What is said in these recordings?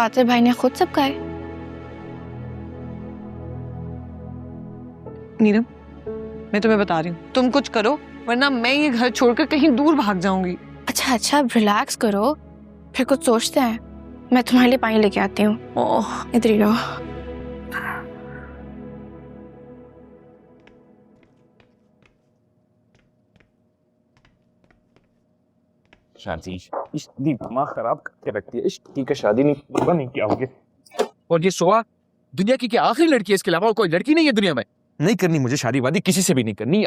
फातिर भाई ने खुद सब कहा है। नीरम, मैं तुम्हें बता रही हूँ, तुम कुछ करो वरना मैं ये घर छोड़कर कहीं दूर भाग जाऊंगी। अच्छा अच्छा, रिलैक्स करो, फिर कुछ सोचते हैं। मैं तुम्हारे लिए पानी लेके आती हूँ। ओह, इधर ही रहो। शादी इसकी दिमाग खराब करके रखती है। इसकी का शादी नहीं किया होगे। और ये सोआ दुनिया की क्या आखिरी लड़की है? इसके अलावा कोई लड़की नहीं है दुनिया में? नहीं करनी मुझे शादी वादी, किसी से भी नहीं करनी।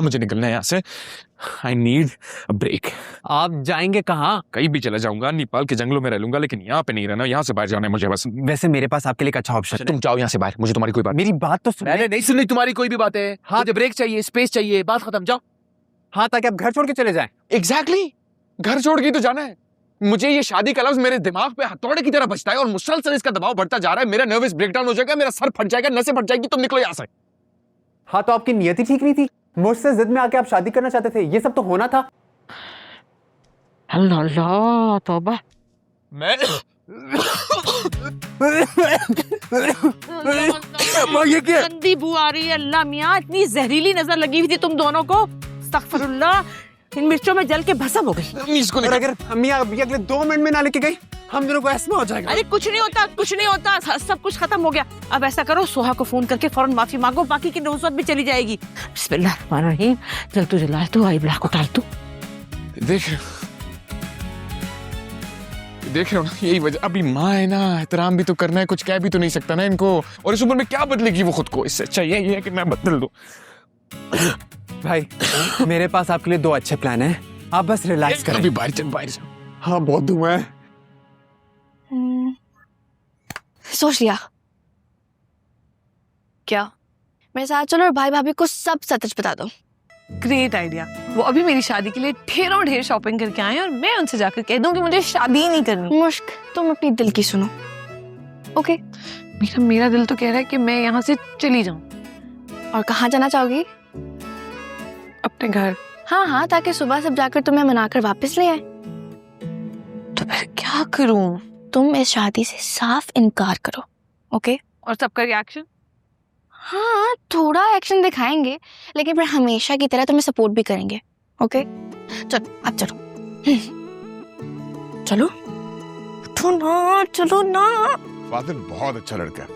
मुझे निकलना है यहाँ से। I need a break. आप जाएंगे कहाँ? कहीं भी चला जाऊंगा, नेपाल के जंगलों में रह लूंगा, लेकिन यहाँ पे नहीं रहना। यहाँ से बाहर जाना है मुझे बस। वैसे मेरे पास आपके लिए एक अच्छा ऑप्शन है। तुम जाओ यहाँ से बाहर, मुझे तुम्हारी कोई बात। मेरी बात तो सुनिए। मैंने नहीं सुनी तुम्हारी कोई भी बात है। हाँ, मुझे ब्रेक चाहिए, स्पेस चाहिए, बात खत्म, जाओ। हाँ, ताकि आप घर छोड़ के चले जाएं। एग्जैक्टली, घर छोड़ के तो जाना है मुझे। ये शादी का लफ्ज मेरे दिमाग पे हथौड़े की तरह बजता है और मुसलसल इसका दबाव बढ़ता जा रहा है। मेरा नर्वस ब्रेकडाउन हो जाएगा, मेरा सर फट जाएगा, नसें फट जाएगी। तुम निकलो यहाँ से। हाँ, तो आपकी नियति ठीक नहीं थी। मुझसे जिद में आके आप शादी करना चाहते थे, ये सब तो होना था। अल्लाह तौबा। मैं ये क्या गंदी बू आ रही है। अल्लाह मियाँ, इतनी जहरीली नजर लगी हुई थी तुम दोनों को। अस्तगफिरुल्लाह, इन मिर्चों में जल के भस्म हो गई। इसको और अगर अम्मी अगले 2 मिनट में ना लेके गई, हम दोनों को ऐसा हो जाएगा। अरे कुछ नहीं होता, कुछ नहीं होता, सब कुछ खत्म हो गया। अब ऐसा करो, सोहा को फोन करके फौरन माफी मांगो, बाकी की नौबत भी चली जाएगी। बिस्मिल्लाहिर्रहमानिर्रहीम। जल तू जला तू, आई ब्लाक उतार तू। देख रहे हो ना, यही वजह। अभी माँ है ना, एहतराम भी तो करना है, कुछ कह भी तो नहीं सकता ना इनको। और इस उम्र में क्या बदलेगी वो खुद को? इससे अच्छा यही है कि मैं बदल दूं। भाई, मेरे पास आपके लिए 2 अच्छे प्लान हैं। आप बस रिलैक्स करें। अभी बाहर चल, बाहर चल। हाँ, बहुत धुआं है। सोच लिया क्या? मेरे साथ चलो और भाई भाभी को सब सच बता दो। Great idea. वो अभी मेरी शादी के लिए ढेर शॉपिंग करके आए हैं और मैं उनसे जाकर कह दूं कि मुझे शादी ही नहीं करनी। मुश्क, तुम अपनी दिल की सुनो, ओके? मेरा दिल तो कह रहा है कि मैं यहाँ से चली जाऊं। और कहाँ जाना चाहोगी? अपने घर। हाँ हाँ, ताकि सुबह सब जाकर तुम्हें मनाकर वापस ले आए। तो फिर क्या करूं? तुम इस शादी से साफ इनकार करो, ओके? और सबका रिएक्शन? हाँ, थोड़ा एक्शन दिखाएंगे, लेकिन फिर हमेशा की तरह तुम्हें सपोर्ट भी करेंगे, ओके? चलो अब चलो। चलो उठो ना, चलो ना। फादर बहुत अच्छा लड़का है।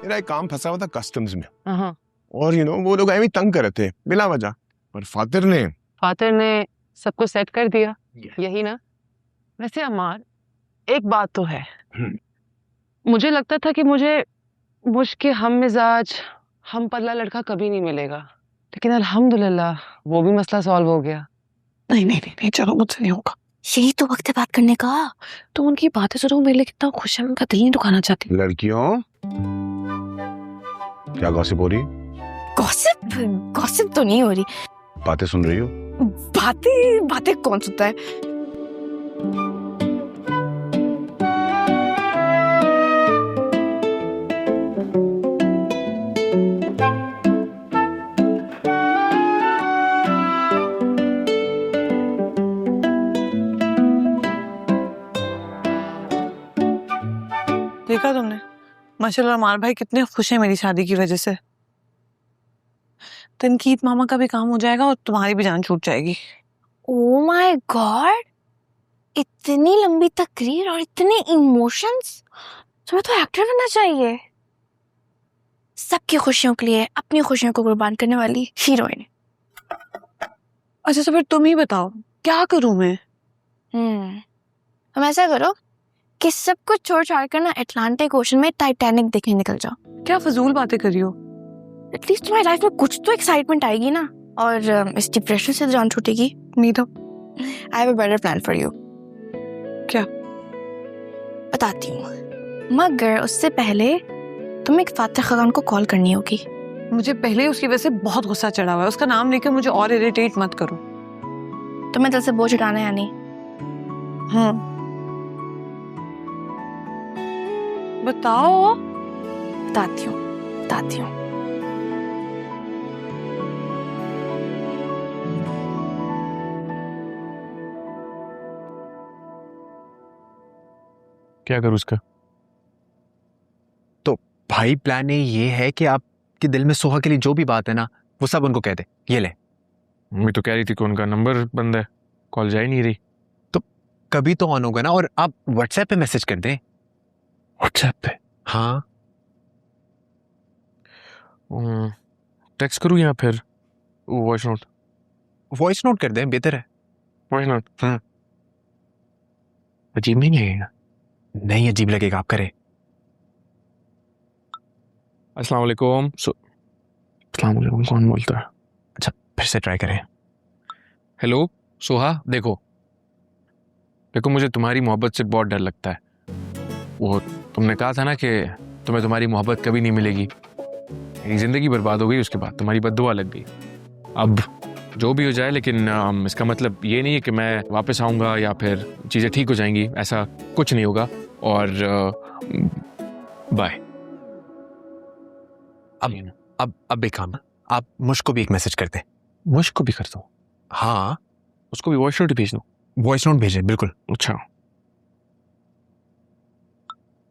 मेरा एक काम फंसा हुआ था कस्टम्स में, हाँ। और वो लोग ऐਵੇਂ तंग कर रहे थे बिला वजह, पर फादर ने सबको सेट कर दिया। यही ना? वैसे अमार, एक बात तो है, मुझे लगता था कि मुझे मुझके हम मिजाज हम पल्ला लड़का कभी नहीं मिलेगा, लेकिन अल्हम्दुलिल्लाह वो भी मसला सॉल्व हो गया। नहीं, चलो मुझसे नहीं होगा। यही तो वक्त है बात करने का। तो उनकी बातें सुनो, मेरे लिए कितना खुश है, उनका दिल नहीं दुखाना चाहती। लड़कियों क्या गॉसिप हो रही? गॉसिप तो नहीं हो रही। बातें सुन रही हो? बातें कौन सुनता है? देखा तुमने? माशाल्लाह अमार भाई कितने खुश हैं मेरी शादी की वजह से। तनकीद मामा का भी काम हो जाएगा और तुम्हारी भी जान छूट जाएगी। ओह माय गॉड, इतनी लंबी तकरीर और इतने इमोशंस। तुम्हें तो एक्टर बनना चाहिए। सबकी खुशियों के लिए अपनी खुशियों को कुर्बान करने वाली हीरोइन। अच्छा, तो फिर तुम ही बताओ क्या करूं मैं? हम ऐसा करो कि सब कुछ छोड़ छाड़ कर ना अटलांटिक ओशन में टाइटैनिक देखने निकल जाओ। क्या फजूल बातें कर रही हो? एटलीस्ट तुम्हारी लाइफ में कुछ तो एक्साइटमेंट आएगी ना, और इस डिप्रेशन से जान छूटेगी। Neetu, I have a better plan for you. क्या? बताती हूँ, मगर उससे पहले तुम्हें एक फातिर खान को कॉल करनी होगी। मुझे पहले उसकी वजह से बहुत गुस्सा चढ़ा हुआ है। उसका नाम लेकर मुझे और इरिटेट मत करो। तुम्हें दिल से बोझ उठाना है या नहीं? हाँ, बताओ। बताती हूँ। क्या करूँ उसका? भाई प्लान ये है कि आपके दिल में सोहा के लिए जो भी बात है ना वो सब उनको कह दे। ये ले। मम्मी तो कह रही थी कि उनका नंबर बंद है, कॉल जा ही नहीं रही। कभी तो ऑन होगा ना। और आप व्हाट्सएप पे मैसेज कर दें। व्हाट्सएप पे? हाँ टेक्स्ट करूँ या फिर वॉइस नोट? वॉइस नोट कर दें, बेहतर है। Voice note? हाँ। अजीब नहीं लगेगा? नहीं अजीब लगेगा, आप करें। अस्सलाम वालेकुम। अस्सलाम वालेकुम कौन बोलता है? अच्छा फिर से ट्राई करें। हेलो सोहा, देखो मुझे तुम्हारी मोहब्बत से बहुत डर लगता है। वो तुमने कहा था ना कि तुम्हें तुम्हारी मोहब्बत कभी नहीं मिलेगी। मेरी ज़िंदगी बर्बाद हो गई, उसके बाद तुम्हारी बद्दुआ लग गई। अब जो भी हो जाए, लेकिन इसका मतलब ये नहीं है कि मैं वापस आऊँगा या फिर चीज़ें ठीक हो जाएंगी, ऐसा कुछ नहीं होगा। और बाय। अब एक काम, आप मुझको भी एक मैसेज कर दें। मुझको भी करता हूँ? हाँ उसको भी वॉइस नोट भेज दो? वॉइस नोट भेजें, बिल्कुल। अच्छा।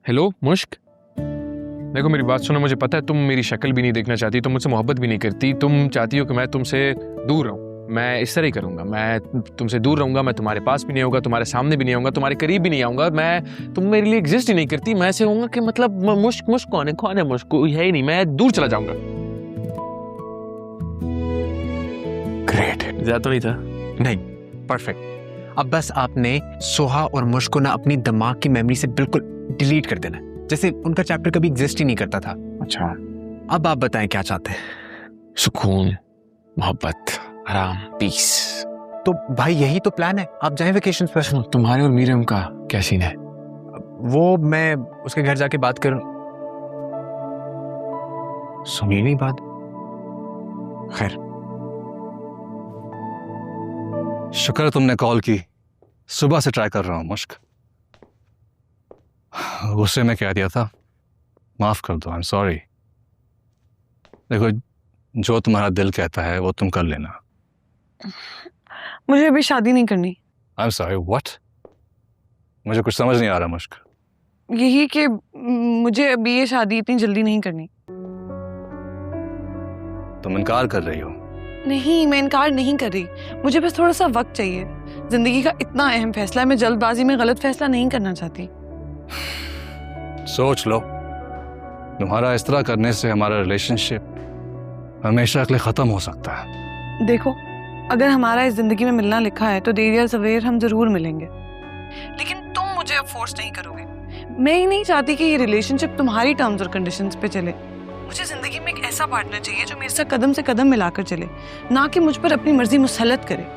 हेलो मुश्क, देखो मेरी बात सुनो। मुझे पता है तुम मेरी शक्ल भी नहीं देखना चाहती, तुम मुझसे मोहब्बत भी नहीं करती। तुम चाहती हो कि मैं तुमसे दूर रहूं। मैं इस तरह ही करूंगा, मैं तुमसे दूर रहूंगा। मैं तुम्हारे पास भी नहीं आऊंगा, तुम्हारे सामने भी नहीं आऊंगा, तुम्हारे करीब भी नहीं आऊंगा। तुम मेरे लिए एग्जिस्ट ही नहीं करती। मैं ऐसे होऊंगा कि मतलब मुश्क कौन है मुश्क? है ही नहीं, मैं दूर चला जाऊंगा। ग्रेट। ज्यादा तो नहीं था? नहीं, परफेक्ट। अब बस आपने सोहा और मुश्क को ना अपनी दिमाग की मेमोरी से बिल्कुल डिलीट कर देना, जैसे उनका चैप्टर कभी एग्जिस्ट ही नहीं करता था। अच्छा। अब आप बताएं क्या चाहते हैं? सुकून, मोहब्बत, आराम, पीस। तो भाई यही तो प्लान है, आप जाएं वेकेशन पर। तुम्हारे और मीरम का क्या सीन है? वो मैं उसके घर जाके बात करूं। सुनी नहीं बात। खैर, शुक्र है तुमने कॉल की। सुबह से ट्राई कर रहा हूँ मुश्क। गुस्से में कह दिया था, माफ कर दो। I am sorry. देखो जो तुम्हारा दिल कहता है वो तुम कर लेना। मुझे अभी शादी नहीं करनी। I am sorry, what? मुझे कुछ समझ नहीं आ रहा मुश्क। यही कि मुझे अभी ये शादी इतनी जल्दी नहीं करनी। तुम इनकार कर रही हो? नहीं, मैं इनकार नहीं कर रही। मुझे बस थोड़ा सा वक्त चाहिए। जिंदगी का इतना अहम फैसला है, मैं जल्दबाजी में गलत फैसला नहीं करना चाहती। सोच लो, तुम्हारा इस तरह करने से हमारा रिलेशनशिप हमेशा के लिए खत्म हो सकता है। देखो, अगर हमारा इस जिंदगी में मिलना लिखा है तो देर या सवेर हम जरूर मिलेंगे, लेकिन तुम मुझे अब फोर्स नहीं करोगे। मैं ही नहीं चाहती कि ये रिलेशनशिप तुम्हारी टर्म्स और कंडीशंस पे चले। मुझे जिंदगी में एक ऐसा पार्टनर चाहिए जो मेरे साथ कदम से कदम मिलाकर चले, ना कि मुझ पर अपनी मर्जी मुसल्लत करे।